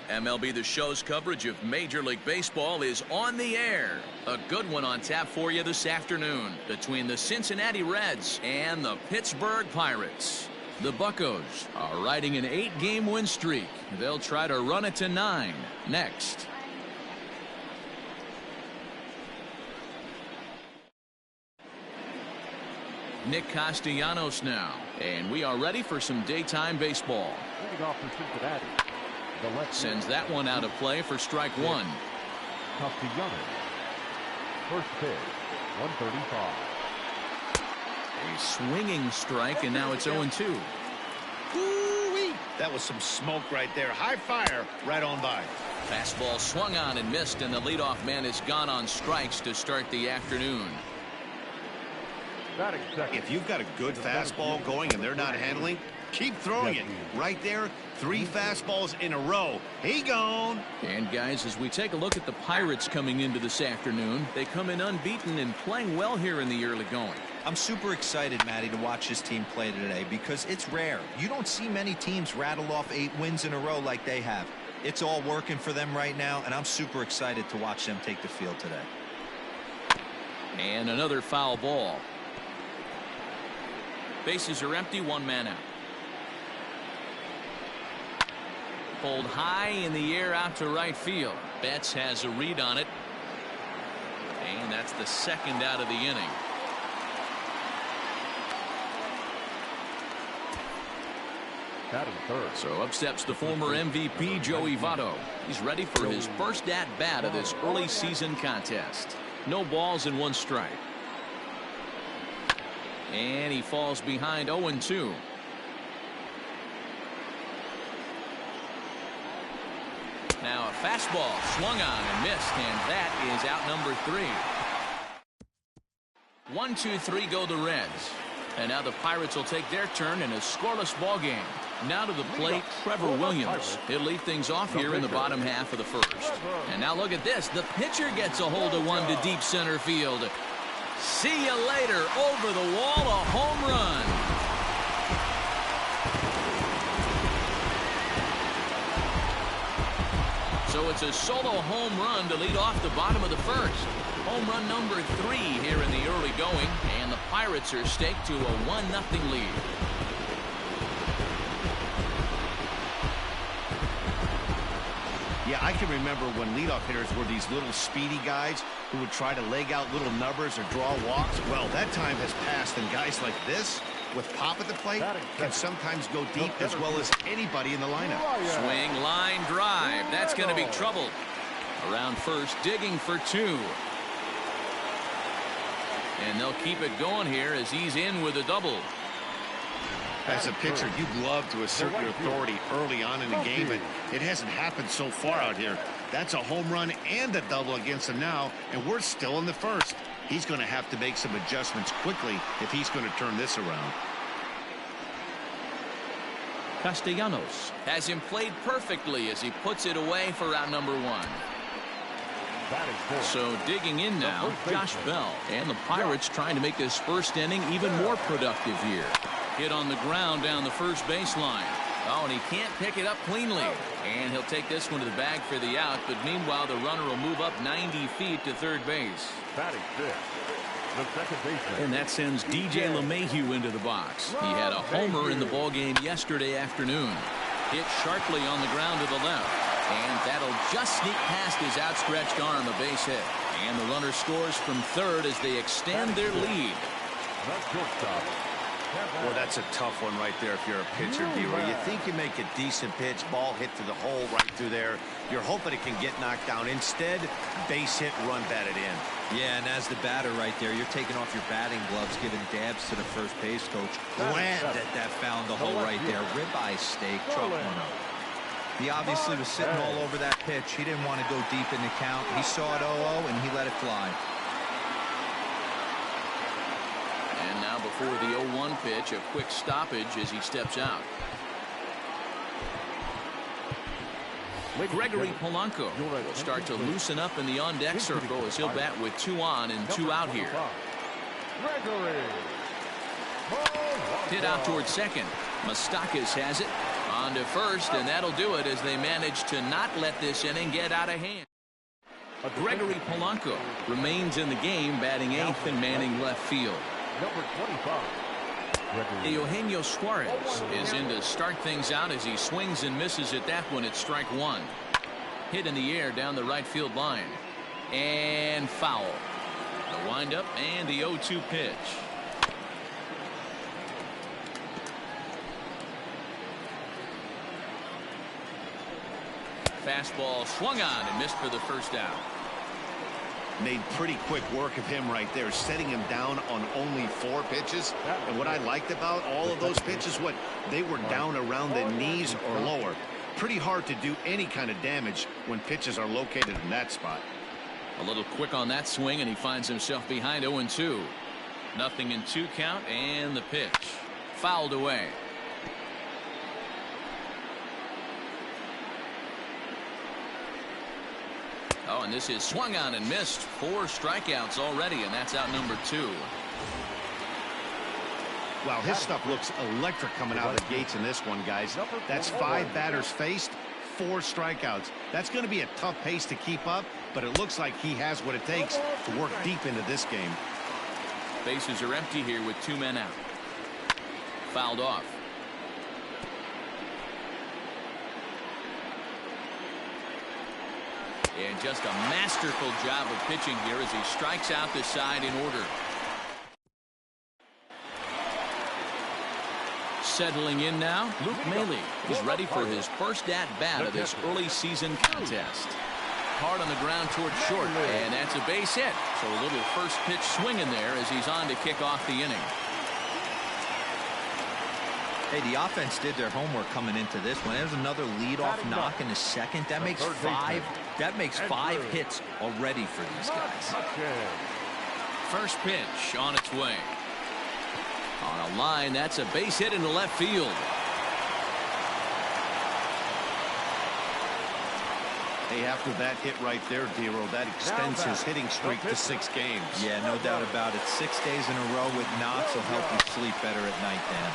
MLB The Show's coverage of Major League Baseball is on the air. A good one on tap for you this afternoon between the Cincinnati Reds and the Pittsburgh Pirates. The Buccos are riding an 8-game win streak. They'll try to run it to 9 next. Nick Castellanos now, and we are ready for some daytime baseball. Leading off for Cincinnati. Sends that one out of play for strike one. Castellanos. First pitch, 135. A swinging strike, and now it's 0-2. Ooh-wee. That was some smoke right there. High fire right on by. Fastball swung on and missed, and the leadoff man is gone on strikes to start the afternoon. If you've got a good fastball going and they're not handling, keep throwing it. Right there, 3 fastballs in a row. He gone. And guys, as we take a look at the Pirates coming into this afternoon, they come in unbeaten and playing well here in the early going. I'm super excited, Matty, to watch this team play today because it's rare. You don't see many teams rattle off 8 wins in a row like they have. It's all working for them right now, and I'm super excited to watch them take the field today. And another foul ball. Bases are empty, 1 man out. Pulled high in the air out to right field. Betts has a read on it. And that's the second out of the inning. So up steps the former MVP Joey Votto. He's ready for his first at-bat of this early season contest. No balls and 1 strike. And he falls behind 0-2. Now a fastball swung on and missed, and that is out number 3. 1-2-3 go the Reds. And now the Pirates will take their turn in a scoreless ball game. Now to the plate, Trevor Williams. He'll lead things off here in the bottom half of the first. And now look at this. The pitcher gets a hold of one to deep center field. See you later. Over the wall, a home run. So it's a solo home run to lead off the bottom of the first. Home run number 3 here in the early going, and the Pirates are staked to a 1-0 lead. Yeah, I can remember when leadoff hitters were these little speedy guys who would try to leg out little numbers or draw walks. Well, that time has passed, and guys like this, with pop at the plate, can sometimes go deep as well as anybody in the lineup. Swing, line, drive. That's going to be trouble. Around first, digging for 2. And they'll keep it going here as he's in with a double. As a pitcher, you'd love to assert your authority early on in the game, and it hasn't happened so far out here. That's a home run and a double against him now, and we're still in the first. He's going to have to make some adjustments quickly if he's going to turn this around. Castellanos has him played perfectly as he puts it away for out number 1. So digging in now, Josh Bell, and the Pirates trying to make this first inning even more productive here. Hit on the ground down the first baseline. Oh, and he can't pick it up cleanly. And he'll take this one to the bag for the out, but meanwhile the runner will move up 90 feet to third base. And that sends DJ LeMahieu into the box. He had a homer in the ballgame yesterday afternoon. Hit sharply on the ground to the left. And that'll just sneak past his outstretched arm, a base hit. And the runner scores from third as they extend their lead. Well, that's a tough one right there if you're a pitcher, D-Roy. You think you make a decent pitch, ball hit to the hole right through there. You're hoping it can get knocked down. Instead, base hit, run batted in. Yeah, and as the batter right there, you're taking off your batting gloves, giving dabs to the first base coach. Glad that found the hole right there. Ribeye steak, truck one up. He obviously was sitting all over that pitch. He didn't want to go deep in the count. He saw it 0-0, and he let it fly. And now before the 0-1 pitch, a quick stoppage as he steps out. Gregory Polanco will start to loosen up in the on-deck circle as he'll bat with 2 on and 2 out here. Hit out towards second. Moustakas has it. On On to first, and that'll do it as they manage to not let this inning get out of hand. Gregory Polanco remains in the game, batting eighth and manning left field. Number 25. Eugenio Suarez is in to start things out as he swings and misses at that one at strike one. Hit in the air down the right field line. And foul. The windup and the 0-2 pitch. Fastball swung on and missed for the first out. Made pretty quick work of him right there, setting him down on only 4 pitches. And what I liked about all of those pitches, they were down around the knees or lower. Pretty hard to do any kind of damage when pitches are located in that spot. A little quick on that swing, and he finds himself behind 0-2. Nothing in 2 count, and the pitch fouled away. Oh, and this is swung on and missed. 4 strikeouts already, and that's out number 2. Wow, his stuff looks electric coming out of the gates in this one, guys. That's 5 batters faced, 4 strikeouts. That's going to be a tough pace to keep up, but it looks like he has what it takes to work deep into this game. Bases are empty here with 2 men out. Fouled off. And just a masterful job of pitching here as he strikes out the side in order. Settling in now, Luke Maile is ready for his first at-bat of this early season contest. Hard on the ground towards short, and that's a base hit. So a little first pitch swing in there as he's on to kick off the inning. Hey, the offense did their homework coming into this one. There's another leadoff knock in the second. That makes 5. That makes 5 hits already for these guys. First pitch on its way. On a line, that's a base hit into left field. Hey, after that hit right there, Dero, that extends his hitting streak to 6 games. Yeah, no doubt about it. 6 days in a row with knocks will help you sleep better at night, Dan.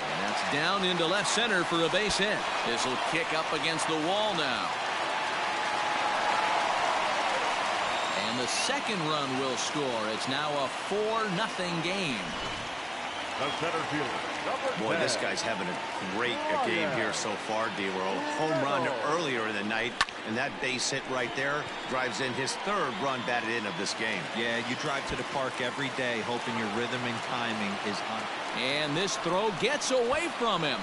And that's down into left center for a base hit. This will kick up against the wall now. And the second run will score. It's now a 4-0 game. The center fielder. Boy, this guy's having a great game here so far, Dero. Home run earlier in the night, and that base hit right there drives in his 3rd run batted in of this game. Yeah, you drive to the park every day hoping your rhythm and timing is on. And this throw gets away from him.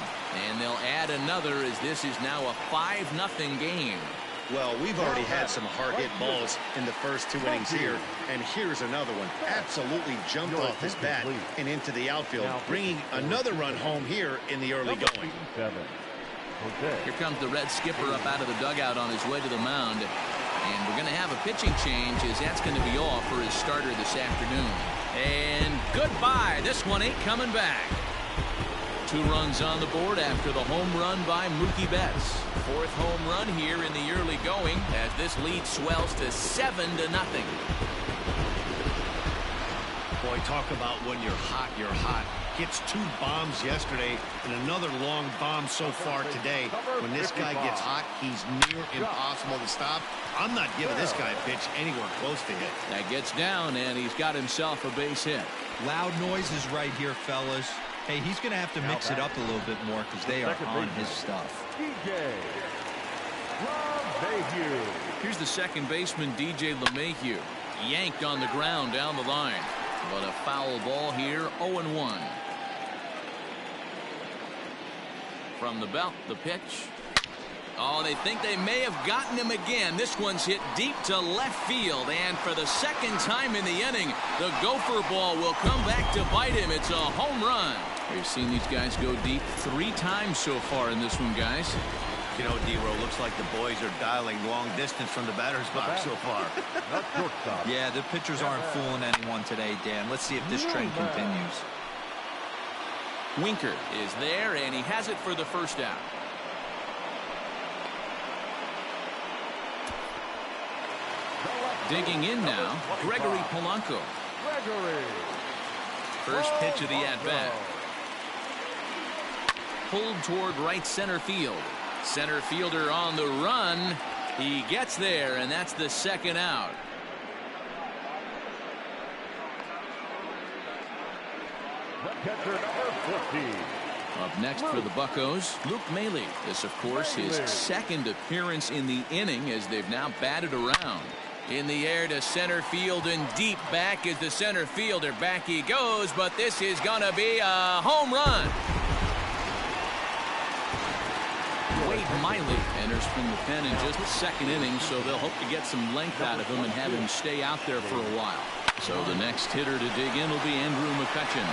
And they'll add another as this is now a 5-0 game. Well, we've already had some hard-hit balls in the first 2 innings here, and here's another one. Absolutely jumped off his bat and into the outfield, bringing another run home here in the early going. Here comes the Red skipper up out of the dugout on his way to the mound. And we're going to have a pitching change as that's going to be off for his starter this afternoon. And goodbye. This one ain't coming back. 2 runs on the board after the home run by Mookie Betts. 4th home run here in the early going as this lead swells to 7-0. Boy, talk about when you're hot, you're hot. Gets 2 bombs yesterday and another long bomb so far today. When this guy gets hot, he's near impossible to stop. I'm not giving this guy a pitch anywhere close to hit. That gets down, and he's got himself a base hit. Loud noises right here, fellas. Hey, he's going to have to mix it up a little bit more because they are on his stuff. Here's the second baseman, DJ LeMahieu. Yanked on the ground down the line. But a foul ball here, 0-1. From the belt, the pitch. Oh, they think they may have gotten him again. This one's hit deep to left field. And for the second time in the inning, the gopher ball will come back to bite him. It's a home run. We've seen these guys go deep 3 times so far in this one, guys. You know, Dero, looks like the boys are dialing long distance from the batter's box so far. Yeah, the pitchers aren't fooling anyone today, Dan. Let's see if this trend continues. Winker is there, and he has it for the first out. Digging in now, Gregory Polanco. First pitch of the at-bat. pulled toward right center field. Center fielder on the run. He gets there, and that's the second out. The catcher, number 15. Up next for the Buccos, Luke Maile. This, of course, his second appearance in the inning as they've now batted around. In the air to center field and deep back is the center fielder. Back he goes, but this is going to be a home run. Wade Miley enters from the pen in just the second inning, so they'll hope to get some length out of him and have him stay out there for a while. So the next hitter to dig in will be Andrew McCutchen.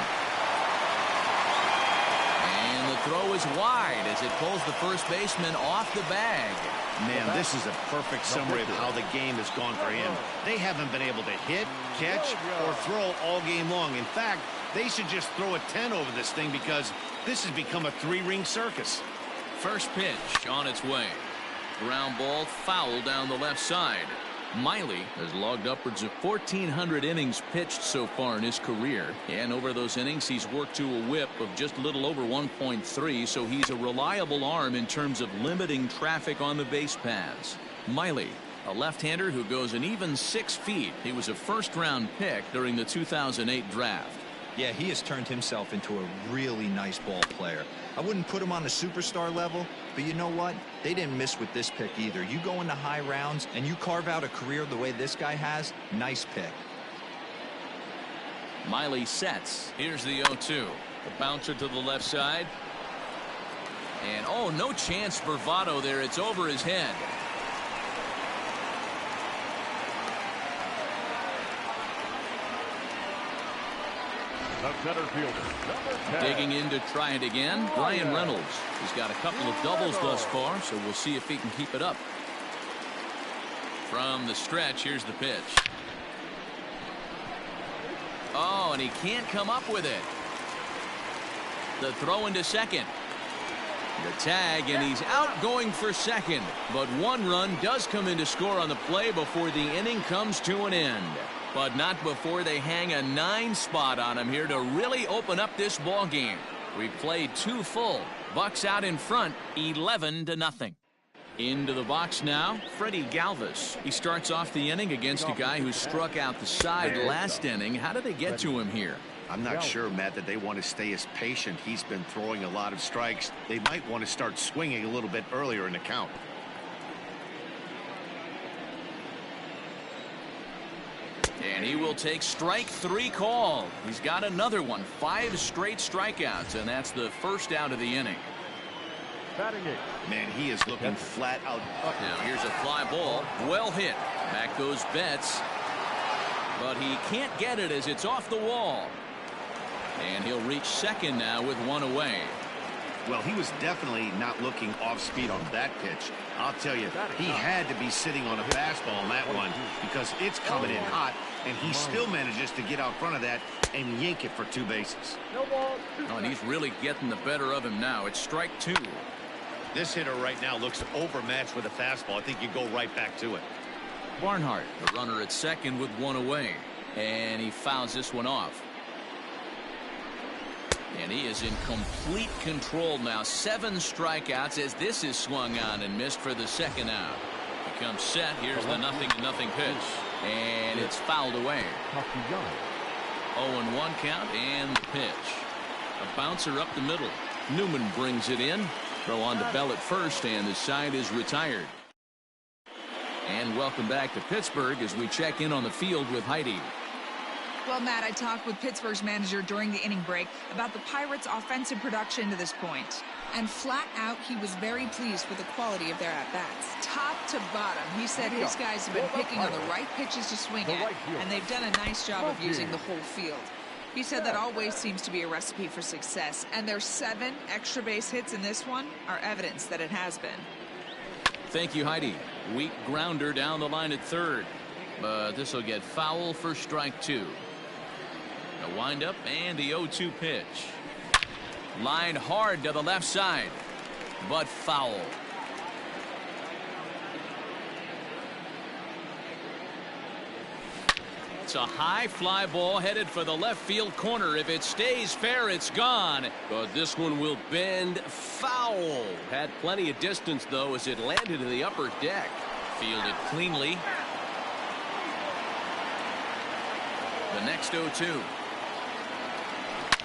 And the throw is wide as it pulls the first baseman off the bag. Man, this is a perfect summary of how the game has gone for him. They haven't been able to hit, catch, or throw all game long. In fact, they should just throw a 10 over this thing because this has become a three-ring circus. First pitch on its way. Ground ball foul down the left side. Miley has logged upwards of 1,400 innings pitched so far in his career. And over those innings, he's worked to a whip of just a little over 1.3, so he's a reliable arm in terms of limiting traffic on the base paths. Miley, a left-hander who goes an even 6 feet. He was a first-round pick during the 2008 draft. Yeah, he has turned himself into a really nice ball player. I wouldn't put him on the superstar level, but you know what? They didn't miss with this pick either. You go into high rounds and you carve out a career the way this guy has, nice pick. Miley sets. Here's the 0-2. The bouncer to the left side. And oh, no chance bravado there. It's over his head. The center fielder, number 10. Digging in to try it again, Brian Reynolds. He's got a couple of doubles thus far, so we'll see if he can keep it up. From the stretch, here's the pitch. Oh, and he can't come up with it. The throw into second. The tag, and he's out going for second. But one run does come in to score on the play before the inning comes to an end. But not before they hang a 9 spot on him here to really open up this ball game. We've played 2 full. Bucks out in front, 11-0. Into the box now, Freddie Galvis. He starts off the inning against a guy who struck out the side last inning. How did they get to him here? I'm not sure, Matt, that they want to stay as patient. He's been throwing a lot of strikes. They might want to start swinging a little bit earlier in the count. And he will take strike 3 call. He's got another one. 5 straight strikeouts, and that's the first out of the inning. Man, he is looking flat out. Now here's a fly ball. Well hit. Back goes Betts. But he can't get it as it's off the wall. And he'll reach second now with 1 away. Well, he was definitely not looking off speed on that pitch. I'll tell you, he had to be sitting on a fastball on that one because it's coming in hot, and he still manages to get out front of that and yank it for 2 bases. Oh, and he's really getting the better of him now. It's strike 2. This hitter right now looks overmatched with a fastball. I think you go right back to it. Barnhart, the runner at second with 1 away. And he fouls this one off. And he is in complete control now. 7 strikeouts as this is swung on and missed for the second out. He comes set. Here's the 0-0 pitch. And it's fouled away. 0-1 count and the pitch. A bouncer up the middle. Newman brings it in. Throw on to Bell at first, and the side is retired. And welcome back to Pittsburgh as we check in on the field with Heidi. Well, Matt, I talked with Pittsburgh's manager during the inning break about the Pirates' offensive production to this point. And flat out, he was very pleased with the quality of their at-bats. Top to bottom, he said his guys have been picking on the right pitches to swing at, and they've done a nice job of using the whole field. He said that always seems to be a recipe for success, and their 7 extra base hits in this one are evidence that it has been. Thank you, Heidi. Weak grounder down the line at third, but this will get foul for strike 2. The windup and the 0-2 pitch. Line hard to the left side, but foul. It's a high fly ball headed for the left field corner. If it stays fair, it's gone. But this one will bend foul. Had plenty of distance, though, as it landed in the upper deck. Fielded cleanly. The next 0-2.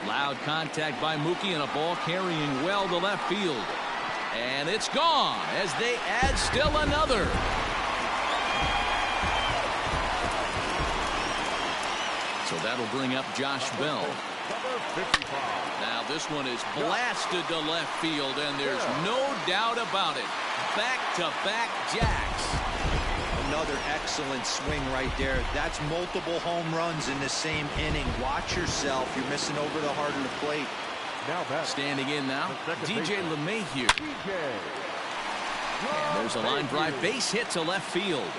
Loud contact by Mookie and a ball carrying well to left field. And it's gone as they add still another. So that'll bring up Josh Bell. Now this one is blasted to left field, and there's no doubt about it. Back-to-back jacks. Another excellent swing right there. That's multiple home runs in the same inning. Watch yourself. You're missing over the heart of the plate. Standing in now, DJ LeMahieu. And there's a line drive base hit to left field.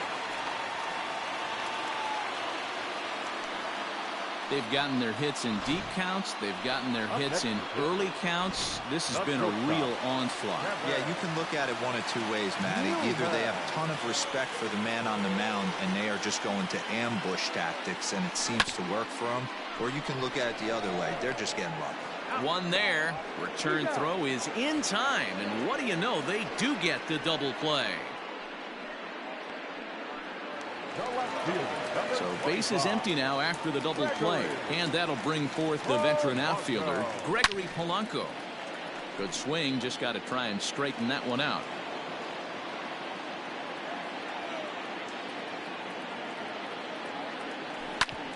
They've gotten their hits in deep counts. They've gotten their hits in early counts. This has been a real onslaught. Yeah, you can look at it one of two ways, Matty. Either they have a ton of respect for the man on the mound and they are just going to ambush tactics and it seems to work for them. Or you can look at it the other way. They're just getting lucky. One there. Return throw is in time. And what do you know? They do get the double play. So base is empty now after the double play. And that'll bring forth the veteran outfielder, Gregory Polanco. Good swing. Just got to try and straighten that one out.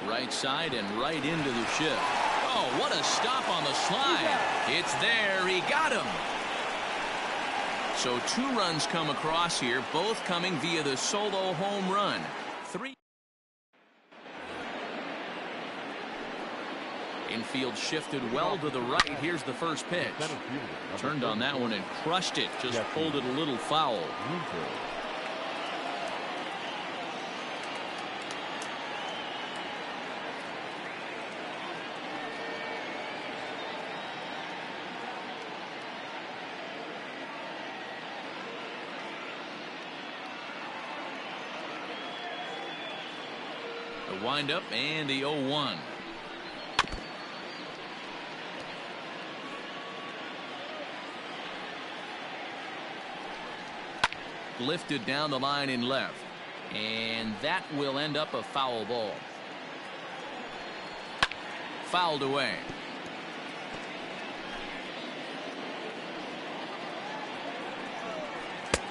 Right side and right into the shift. Oh, what a stop on the slide. It's there. He got him. So 2 runs come across here, both coming via the solo home run. 3. Infield shifted well to the right. Here's the first pitch. Turned on that one and crushed it. Just pulled it a little foul. The windup and the 0-1. Lifted down the line in left. And that will end up a foul ball. Fouled away.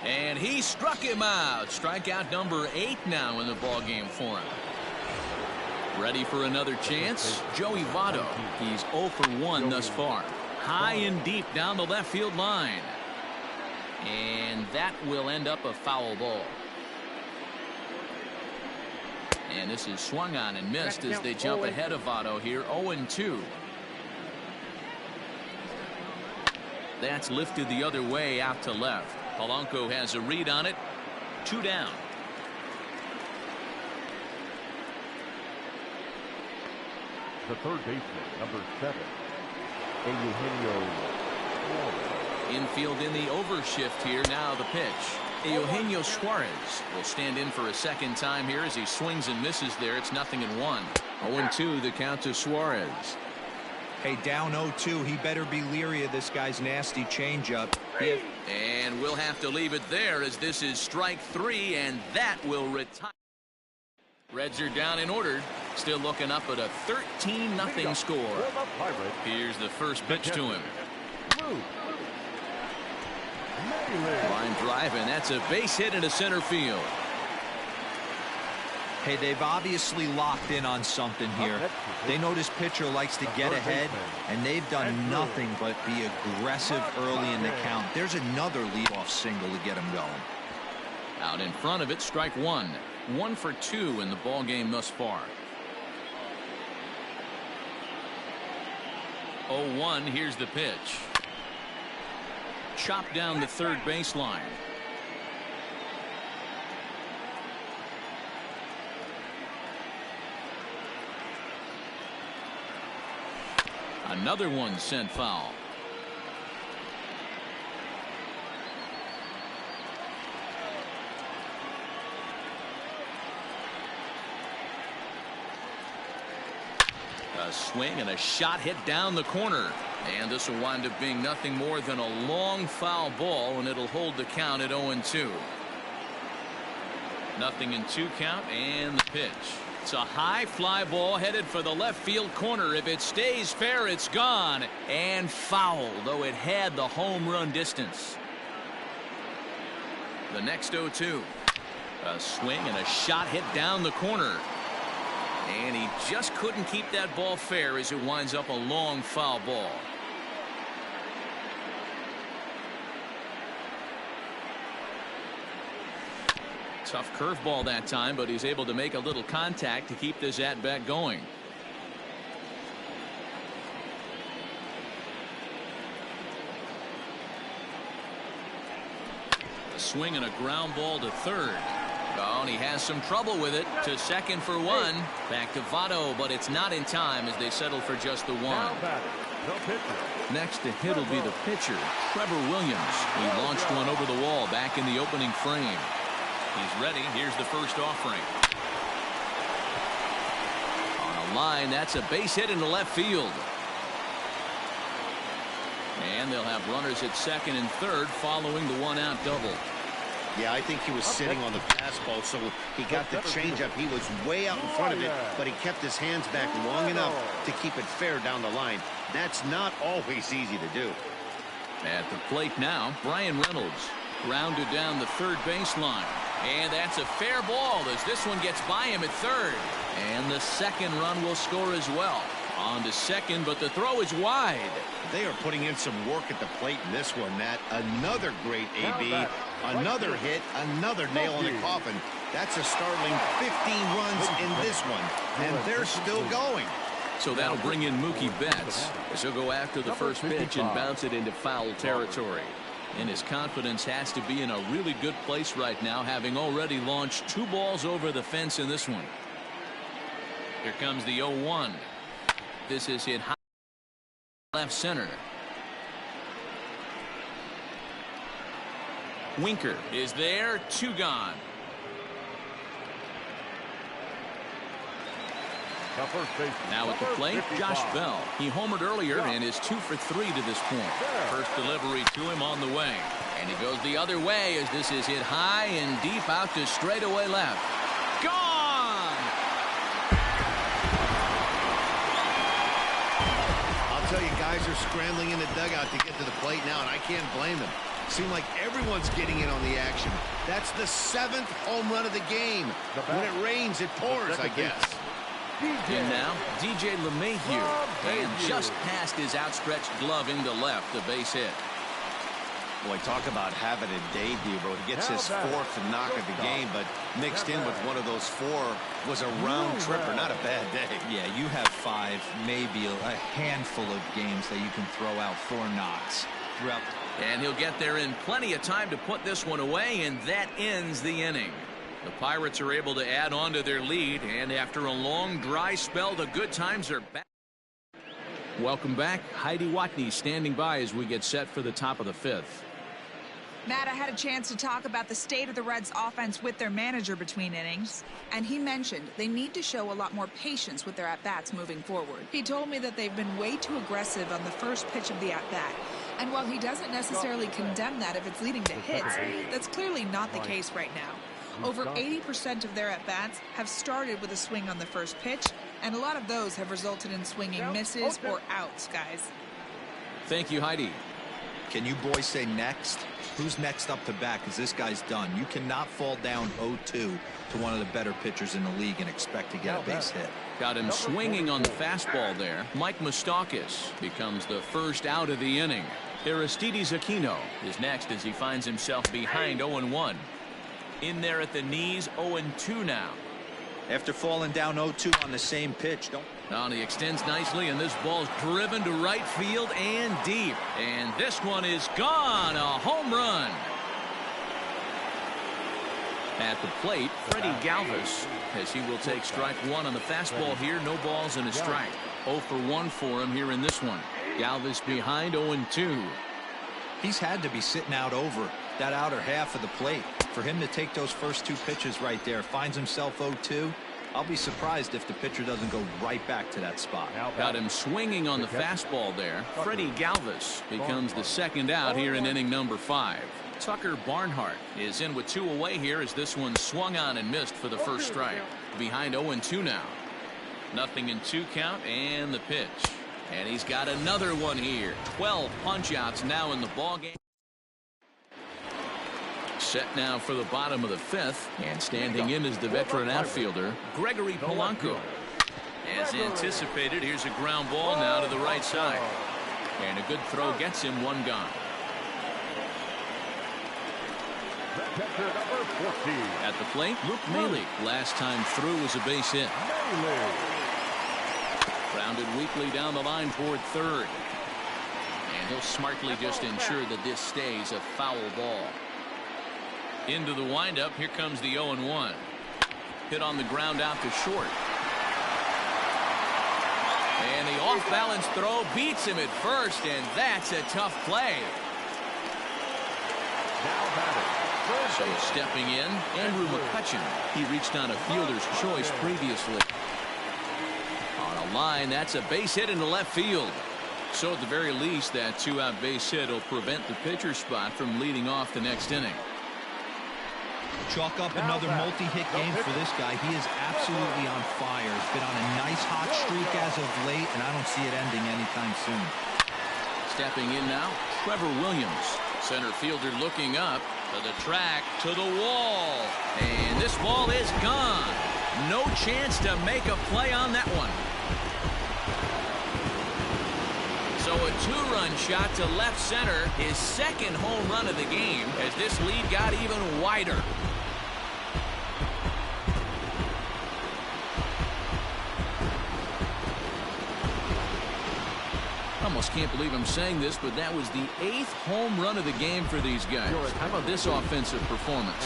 And he struck him out. Strikeout number 8 now in the ballgame for him. Ready for another chance? Joey Votto. He's 0 for 1 thus far. High and deep down the left field line. And that will end up a foul ball. And this is swung on and missed as they jump ahead of Votto here. 0-2. That's lifted the other way out to left. Polanco has a read on it. 2 down. The third baseman, number 7, Eugenio Suarez. Infield in the overshift here. Now the pitch. Eugenio Suarez will stand in for a second time here as he swings and misses there. It's 0-1. 0-2 the count to Suarez. Hey, down 0-2. He better be leery of this guy's nasty changeup. And we'll have to leave it there as this is strike 3, and that will retire. Reds are down and ordered. Still looking up at a 13-0 score. Here's the first pitch to him. Line drive, and that's a base hit into center field. Hey, they've obviously locked in on something here. They know this pitcher likes to get ahead, and they've done nothing but be aggressive early in the count. There's another leadoff single to get him going. Out in front of it, strike 1. 1 for 2 in the ball game thus far. 0-1. Here's the pitch. Chopped down the third baseline. Another one sent foul. A swing and a shot hit down the corner. And this will wind up being nothing more than a long foul ball, and it'll hold the count at 0-2. 0-2 count, and the pitch. It's a high fly ball headed for the left field corner. If it stays fair, it's gone. And foul, though it had the home run distance. The next 0-2. A swing and a shot hit down the corner. And he just couldn't keep that ball fair as it winds up a long foul ball. Tough curveball that time, but he's able to make a little contact to keep this at-bat going. A swing and a ground ball to third. Oh, and he has some trouble with it. To second for one. Back to Votto, but it's not in time as they settle for just the one. Next to hit will be the pitcher, Trevor Williams. He launched one over the wall back in the opening frame. He's ready. Here's the first offering. On a line, that's a base hit into left field. And they'll have runners at second and third following the one-out double. Yeah, I think he was sitting on the fastball, so he got the changeup. He was way out in front of it, but he kept his hands back long enough to keep it fair down the line. That's not always easy to do. At the plate now, Brian Reynolds grounded down the third baseline. And that's a fair ball as this one gets by him at third. And the second run will score as well. On to second, but the throw is wide. They are putting in some work at the plate in this one, Matt. Another great AB, another hit, another nail in the coffin. That's a startling 15 runs in this one, and they're still going. So that'll bring in Mookie Betts as he'll go after the first pitch and bounce it into foul territory. And his confidence has to be in a really good place right now, having already launched 2 balls over the fence in this one. Here comes the 0-1. This is hit high left center. Winker is there, 2 gone. Now at the plate, Josh Bell. He homered earlier and is 2 for 3 to this point. First delivery to him on the way. And he goes the other way as this is hit high and deep out to straightaway left. Gone! I'll tell you, guys are scrambling in the dugout to get to the plate now, and I can't blame them. Seems like everyone's getting in on the action. That's the 7th home run of the game. When it rains, it pours, I guess. And now, DJ LeMahieu, and just past his outstretched glove into left, the base hit. Boy, talk about having a day, Debo. He gets his 4th knock of the game, but mixed in with one of those 4 was a round tripper. Not a bad day. Yeah, you have 5, maybe a handful of games that you can throw out 4 knocks throughout. And he'll get there in plenty of time to put this one away, and that ends the inning. The Pirates are able to add on to their lead, and after a long dry spell, the good times are back. Welcome back. Heidi Watney standing by as we get set for the top of the 5th. Matt, I had a chance to talk about the state of the Reds offense with their manager between innings, and he mentioned they need to show a lot more patience with their at-bats moving forward. He told me that they've been way too aggressive on the first pitch of the at-bat, and while he doesn't necessarily condemn that if it's leading to hits, that's clearly not the case right now. Over 80% of their at-bats have started with a swing on the first pitch, and a lot of those have resulted in swinging misses or outs, guys. Thank you, Heidi. Can you boys say next? Who's next up to bat? Because this guy's done. You cannot fall down 0-2 to one of the better pitchers in the league and expect to get a base hit. Got him swinging on the fastball there. Mike Moustakas becomes the first out of the inning. Aristides Aquino is next as he finds himself behind 0-1. In there at the knees, 0-2 now. After falling down 0-2 on the same pitch. Now he extends nicely, and this ball's driven to right field and deep. And this one is gone. A home run. At the plate, Freddie Galvis, as he will take strike 1 on the fastball here. No balls and a strike. 0 for 1 for him here in this one. Galvis behind 0-2. He's had to be sitting out over that outer half of the plate. For him to take those first 2 pitches right there, finds himself 0-2. I'll be surprised if the pitcher doesn't go right back to that spot. Got him swinging on the fastball there. Freddie Galvis becomes the second out here in inning number 5. Tucker Barnhart is in with 2 away here as this one swung on and missed for the first strike. Behind 0-2 now. 0-2 count and the pitch. And he's got another one here. 12 punch-outs now in the ballgame. Set now for the bottom of the 5th, and standing in is the veteran outfielder, Gregory Polanco. As anticipated, here's a ground ball now to the right side. And a good throw gets him 1 gone. At the plate, Luke Maile. Last time through was a base hit. Grounded weakly down the line toward third. And he'll smartly just ensure that this stays a foul ball. Into the windup, here comes the 0-1. Hit on the ground out to short. And the off-balance throw beats him at first, and that's a tough play. So stepping in, Andrew McCutchen. He reached on a fielder's choice previously. On a line, that's a base hit into left field. So at the very least, that 2-out base hit will prevent the pitcher spot from leading off the next inning. Chalk up another multi-hit game for this guy. He is absolutely on fire. He's been on a nice hot streak as of late, and I don't see it ending anytime soon. Stepping in now, Trevor Williams. Center fielder looking up to the track, to the wall. And this ball is gone. No chance to make a play on that one. So a 2-run shot to left center, his second home run of the game, as this lead got even wider. Almost can't believe I'm saying this, but that was the 8th home run of the game for these guys. How about this offensive performance?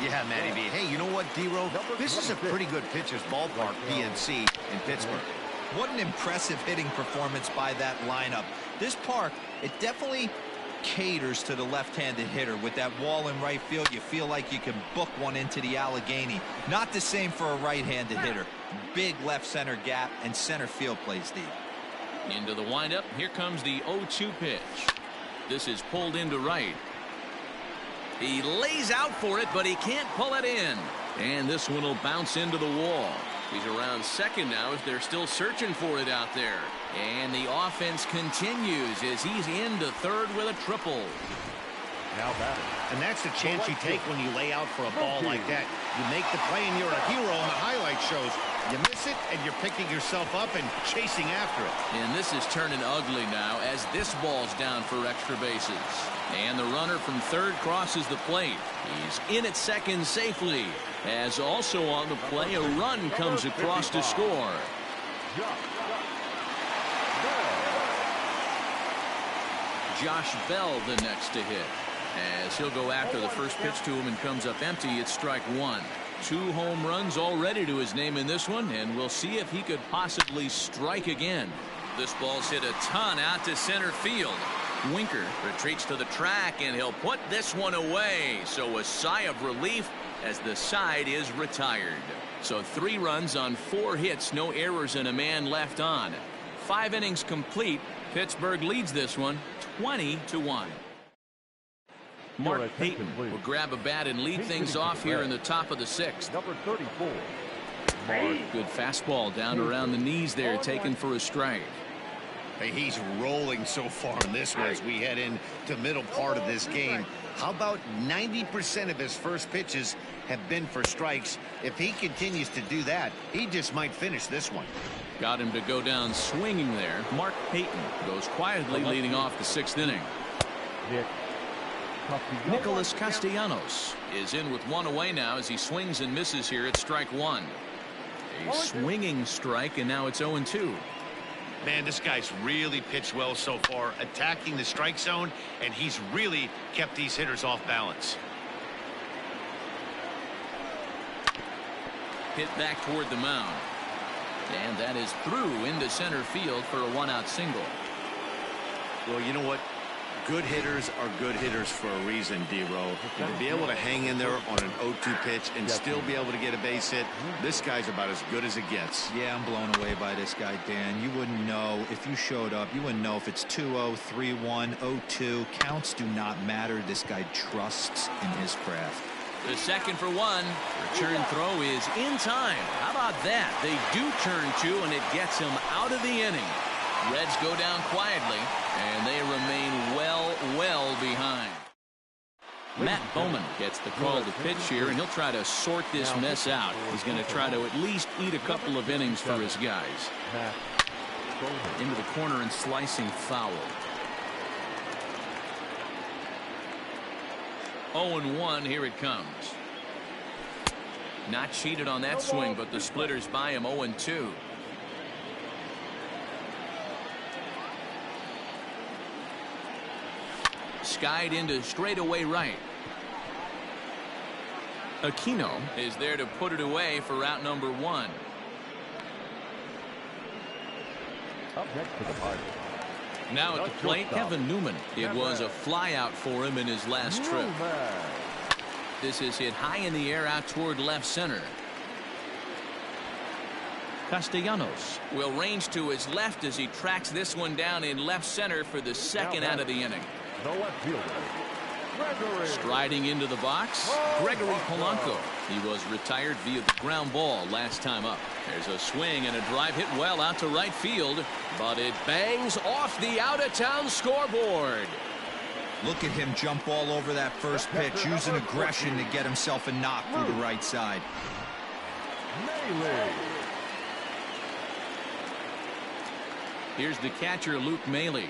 Yeah, Matty B. Hey, you know what, D-Row? This is a pretty good pitcher's ballpark, PNC, in Pittsburgh. What an impressive hitting performance by that lineup. This park, it definitely caters to the left-handed hitter. With that wall in right field, you feel like you can book one into the Allegheny. Not the same for a right-handed hitter. Big left center gap, and center field plays deep. Into the windup, here comes the 0-2 pitch. This is pulled into right. He lays out for it, but he can't pull it in. And this one will bounce into the wall. He's around second now as they're still searching for it out there. And the offense continues as he's into third with a triple. Now batting. And that's the chance you take when you lay out for a ball like that. You make the play and you're a hero on the highlight shows. You miss it and you're picking yourself up and chasing after it. And this is turning ugly now as this ball's down for extra bases. And the runner from third crosses the plate. He's in at second safely. As also on the play, a run comes across to score. Josh Bell the next to hit. As he'll go after the first pitch to him and comes up empty, it's strike 1. 2 home runs already to his name in this one, and we'll see if he could possibly strike again. This ball's hit a ton out to center field. Winker retreats to the track, and he'll put this one away. So a sigh of relief as the side is retired. So 3 runs on 4 hits, no errors, and a man left on. 5 innings complete. Pittsburgh leads this one 20-1. Mark Payton will grab a bat and lead things off here in the top of the 6th. Number 34. Good fastball down around the knees there, taken for a strike. Hey, he's rolling so far in this one as we head into the middle part of this game. How about 90% of his first pitches have been for strikes? If he continues to do that, he just might finish this one. Got him to go down swinging there. Mark Payton goes quietly leading off the 6th inning. Nicholas Castellanos is in with 1 away now as he swings and misses here at strike 1. A swinging strike, and now it's 0-2. Man, this guy's really pitched well so far, attacking the strike zone, and he's really kept these hitters off balance. Hit back toward the mound. And that is through into center field for a 1-out single. Well, you know what? Good hitters are good hitters for a reason, D-Row. And to be able to hang in there on an 0-2 pitch and still be able to get a base hit, this guy's about as good as it gets. Yeah, I'm blown away by this guy, Dan. You wouldn't know if you showed up. You wouldn't know if it's 2-0, 3-1, 0-2. Counts do not matter. This guy trusts in his craft. The second for one. Return throw is in time. How about that? They do turn two, and it gets him out of the inning. Reds go down quietly, and they remain well behind. Matt Bowman gets the call to pitch here, and he'll try to sort this mess out. He's going to try to at least eat a couple of innings for his guys. Into the corner and slicing foul. 0-1, here it comes. Not cheated on that swing, but the splitters by him 0-2. Skied into straightaway right. Aquino is there to put it away for route number one. Up next to the party. Now at the plate, Kevin Newman. It was a flyout for him in his last trip. This is hit high in the air out toward left center. Castellanos will range to his left as he tracks this one down in left center for the second out of the inning. The left fielder, Gregory. Striding into the box, Gregory Polanco. He was retired via the ground ball last time up. There's a swing and a drive hit well out to right field, but it bangs off the out-of-town scoreboard. Look at him jump all over that first pitch, using aggression to get himself a knock through the right side. Maile. Here's the catcher, Luke Maile,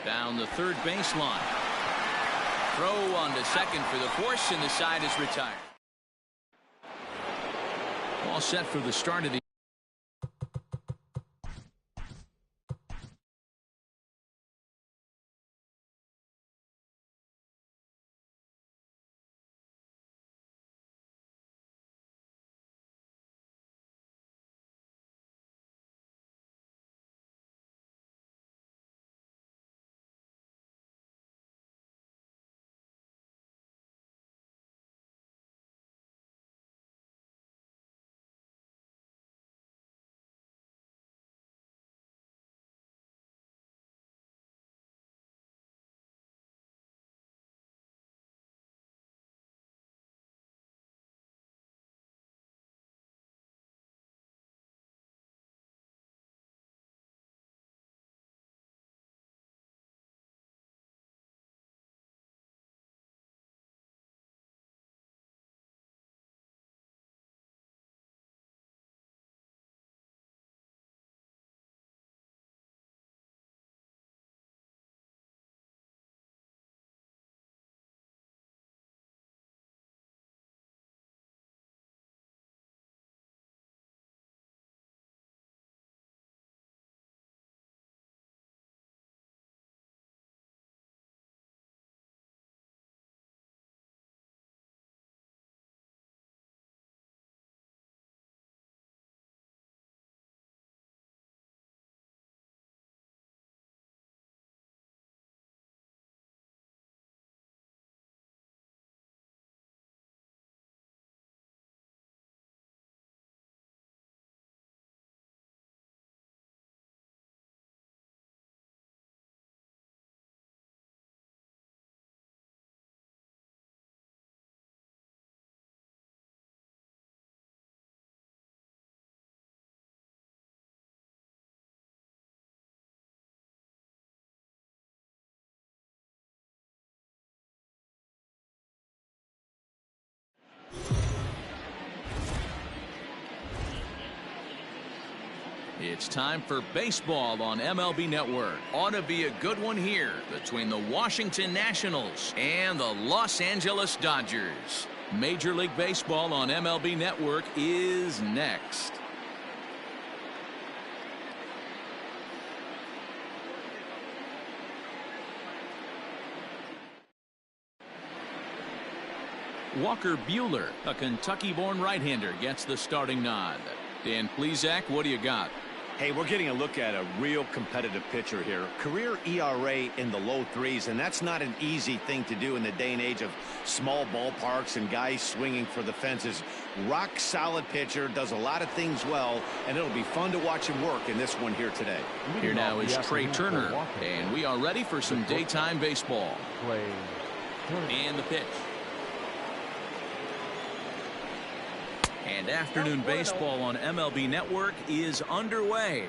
down the third baseline. Throw on to second for the force, and the side is retired. All set for the start of the It's time for baseball on MLB Network. Ought to be a good one here between the Washington Nationals and the Los Angeles Dodgers. Major League Baseball on MLB Network is next. Walker Buehler, a Kentucky-born right-hander, gets the starting nod. Dan Plesac, what do you got? Hey, we're getting a look at a real competitive pitcher here. Career ERA in the low 3s, and that's not an easy thing to do in the day and age of small ballparks and guys swinging for the fences. Rock solid pitcher, does a lot of things well, and it'll be fun to watch him work in this one here today. Here now is Trey Turner, and we are ready for some daytime baseball. And the pitch. And afternoon baseball on MLB Network is underway.